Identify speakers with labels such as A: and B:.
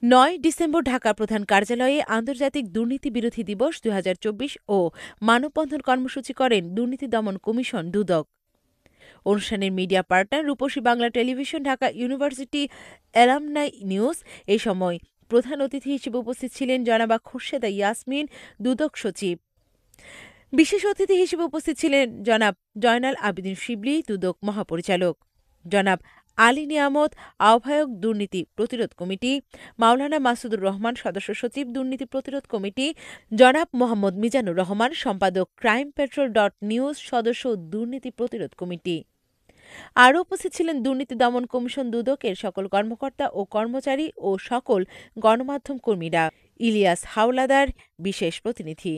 A: ৯ December Dhaka প্রধান কার্যালয়ে আন্তর্জাতিক দুর্নীতি বিরোধী দিবস ২০২৪ ও মানববন্ধন কর্মসূচি করেন দুর্নীতি দমন কমিশন দুদক। অনুষ্ঠানের media partner Rupashi Bangla television, Dhaka university alumni news. এ সময় প্রধান অতিথি হিসেবে উপস্থিত ছিলেন জনাবা খোরশেদা ইয়াসমিন, দুদক সচিব। বিশেষ অতিথি হিসেবে উপস্থিত ছিলেন জনাব জয়নাল আবেদীন শিবলি, দুদক মহাপরিচালক, জনাব আলী নিয়ামত, আহ্বায়ক দুর্নীতি প্রতিরোধ কমিটি, মাওলানা মাসুদুর রহমান, সদস্য সচিব দুর্নীতি প্রতিরোধ কমিটি, জনাব মোহাম্মদ মিজানুর রহমান, সম্পাদক ক্রাইম পেট্রোল নিউজ, সদস্য দুর্নীতি প্রতিরোধ কমিটি। আরও উপস্থিত ছিলেন দুর্নীতি দমন কমিশন দুদকের সকল কর্মকর্তা ও কর্মচারী ও সকল গণমাধ্যম কর্মীরা। ইলিয়াস হাওলাদার, বিশেষ প্রতিনিধি।